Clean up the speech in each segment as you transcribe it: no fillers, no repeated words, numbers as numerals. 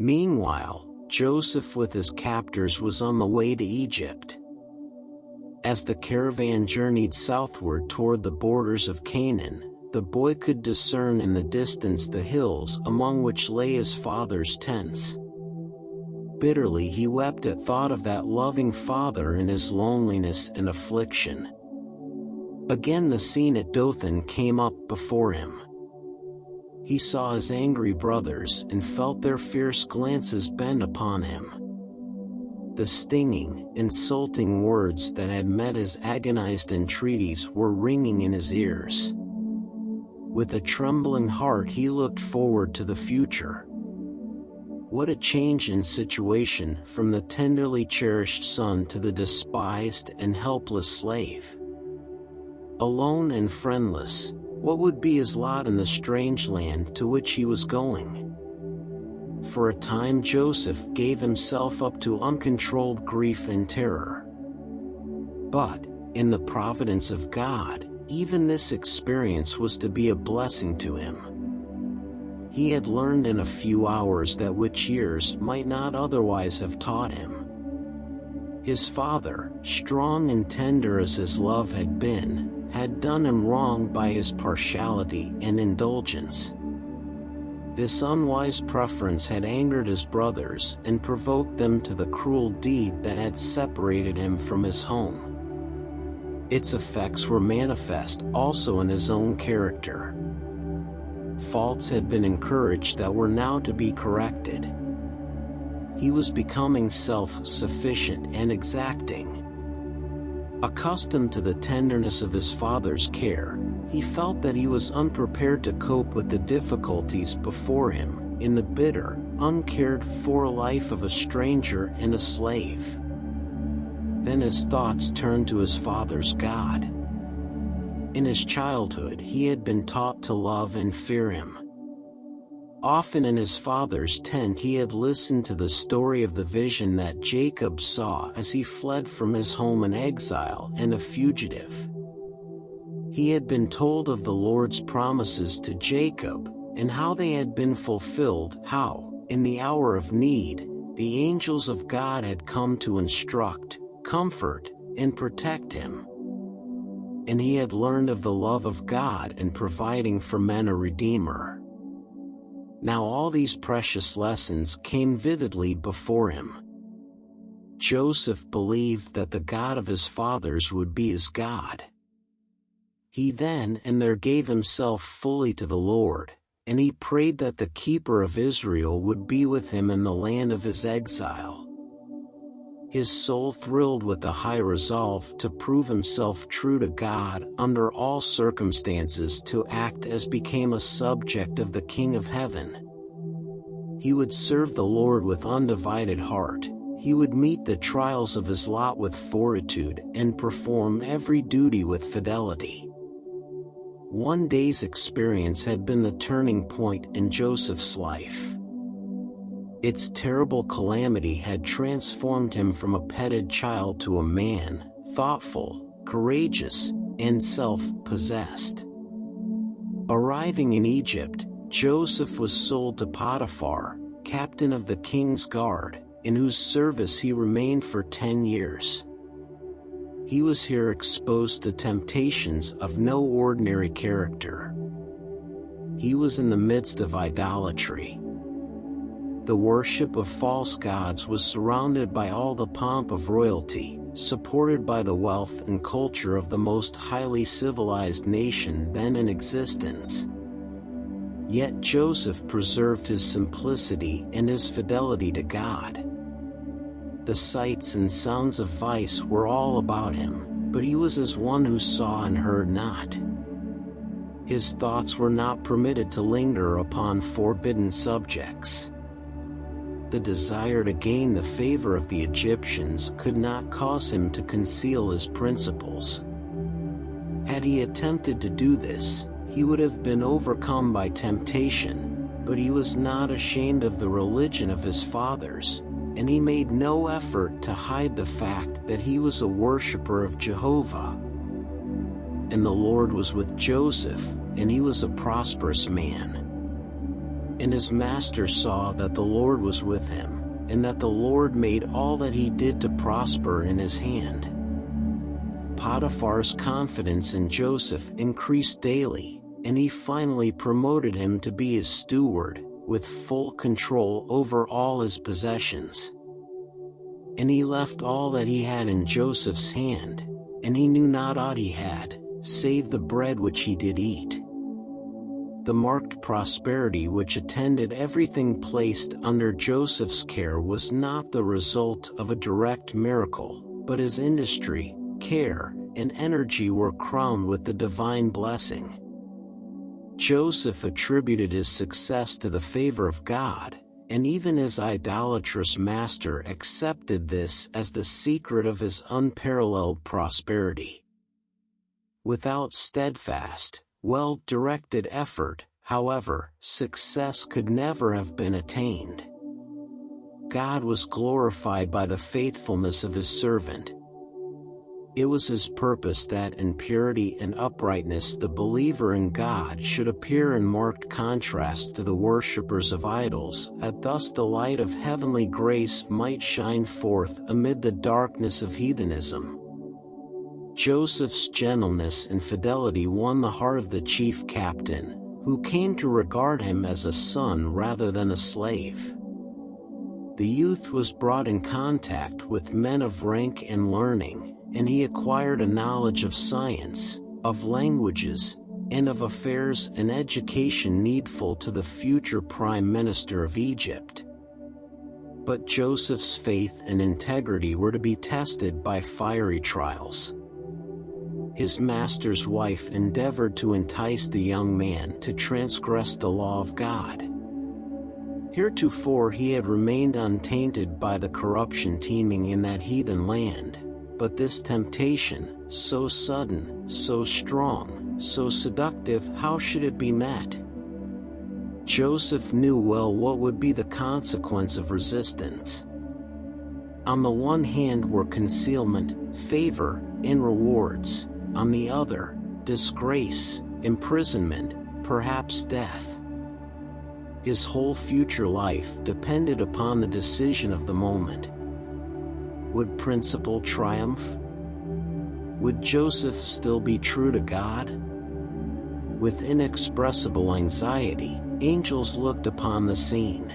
Meanwhile, Joseph with his captors was on the way to Egypt. As the caravan journeyed southward toward the borders of Canaan, the boy could discern in the distance the hills among which lay his father's tents. Bitterly he wept at thought of that loving father in his loneliness and affliction. Again the scene at Dothan came up before him. He saw his angry brothers and felt their fierce glances bend upon him. The stinging, insulting words that had met his agonized entreaties were ringing in his ears. With a trembling heart he looked forward to the future. What a change in situation from the tenderly cherished son to the despised and helpless slave. Alone and friendless, what would be his lot in the strange land to which he was going? For a time Joseph gave himself up to uncontrolled grief and terror. But, in the providence of God, even this experience was to be a blessing to him. He had learned in a few hours that which years might not otherwise have taught him. His father, strong and tender as his love had been, had done him wrong by his partiality and indulgence. This unwise preference had angered his brothers and provoked them to the cruel deed that had separated him from his home. Its effects were manifest also in his own character. Faults had been encouraged that were now to be corrected. He was becoming self-sufficient and exacting. Accustomed to the tenderness of his father's care, he felt that he was unprepared to cope with the difficulties before him, in the bitter, uncared-for life of a stranger and a slave. Then his thoughts turned to his father's God. In his childhood he had been taught to love and fear him. Often in his father's tent he had listened to the story of the vision that Jacob saw as he fled from his home in exile and a fugitive. He had been told of the Lord's promises to Jacob, and how they had been fulfilled, how, in the hour of need, the angels of God had come to instruct, comfort, and protect him. And he had learned of the love of God in providing for men a Redeemer. Now all these precious lessons came vividly before him. Joseph believed that the God of his fathers would be his God. He then and there gave himself fully to the Lord, and he prayed that the Keeper of Israel would be with him in the land of his exile. His soul thrilled with a high resolve to prove himself true to God under all circumstances, to act as became a subject of the King of Heaven. He would serve the Lord with undivided heart, he would meet the trials of his lot with fortitude and perform every duty with fidelity. One day's experience had been the turning point in Joseph's life. Its terrible calamity had transformed him from a petted child to a man, thoughtful, courageous, and self-possessed. Arriving in Egypt, Joseph was sold to Potiphar, captain of the king's guard, in whose service he remained for 10 years. He was here exposed to temptations of no ordinary character. He was in the midst of idolatry. The worship of false gods was surrounded by all the pomp of royalty, supported by the wealth and culture of the most highly civilized nation then in existence. Yet Joseph preserved his simplicity and his fidelity to God. The sights and sounds of vice were all about him, but he was as one who saw and heard not. His thoughts were not permitted to linger upon forbidden subjects. The desire to gain the favor of the Egyptians could not cause him to conceal his principles. Had he attempted to do this, he would have been overcome by temptation, but he was not ashamed of the religion of his fathers, and he made no effort to hide the fact that he was a worshiper of Jehovah. And the Lord was with Joseph, and he was a prosperous man. And his master saw that the Lord was with him, and that the Lord made all that he did to prosper in his hand. Potiphar's confidence in Joseph increased daily, and he finally promoted him to be his steward, with full control over all his possessions. And he left all that he had in Joseph's hand, and he knew not aught he had, save the bread which he did eat. The marked prosperity which attended everything placed under Joseph's care was not the result of a direct miracle, but his industry, care, and energy were crowned with the divine blessing. Joseph attributed his success to the favor of God, and even his idolatrous master accepted this as the secret of his unparalleled prosperity. Without steadfast, well-directed effort, however, success could never have been attained. God was glorified by the faithfulness of his servant. It was his purpose that in purity and uprightness the believer in God should appear in marked contrast to the worshippers of idols, that thus the light of heavenly grace might shine forth amid the darkness of heathenism. Joseph's gentleness and fidelity won the heart of the chief captain, who came to regard him as a son rather than a slave. The youth was brought in contact with men of rank and learning, and he acquired a knowledge of science, of languages, and of affairs and education needful to the future prime minister of Egypt. But Joseph's faith and integrity were to be tested by fiery trials. His master's wife endeavored to entice the young man to transgress the law of God. Heretofore he had remained untainted by the corruption teeming in that heathen land, but this temptation, so sudden, so strong, so seductive, how should it be met? Joseph knew well what would be the consequence of resistance. On the one hand were concealment, favor, and rewards. On the other, disgrace, imprisonment, perhaps death. His whole future life depended upon the decision of the moment. Would principle triumph? Would Joseph still be true to God? With inexpressible anxiety, angels looked upon the scene.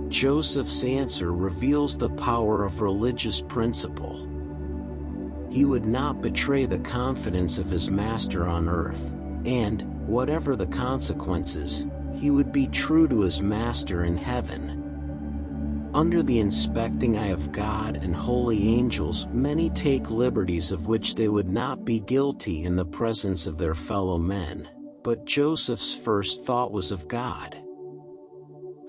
Joseph's answer reveals the power of religious principle. He would not betray the confidence of his master on earth, and, whatever the consequences, he would be true to his master in heaven. Under the inspecting eye of God and holy angels, many take liberties of which they would not be guilty in the presence of their fellow men, but Joseph's first thought was of God.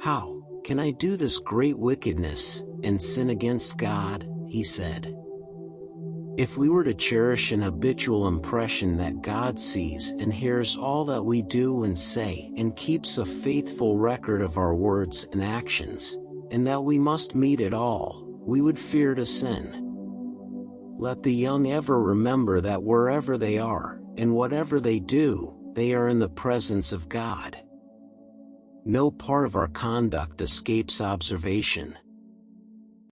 "How can I do this great wickedness, and sin against God?" he said. If we were to cherish an habitual impression that God sees and hears all that we do and say and keeps a faithful record of our words and actions, and that we must meet it all, we would fear to sin. Let the young ever remember that wherever they are, and whatever they do, they are in the presence of God. No part of our conduct escapes observation.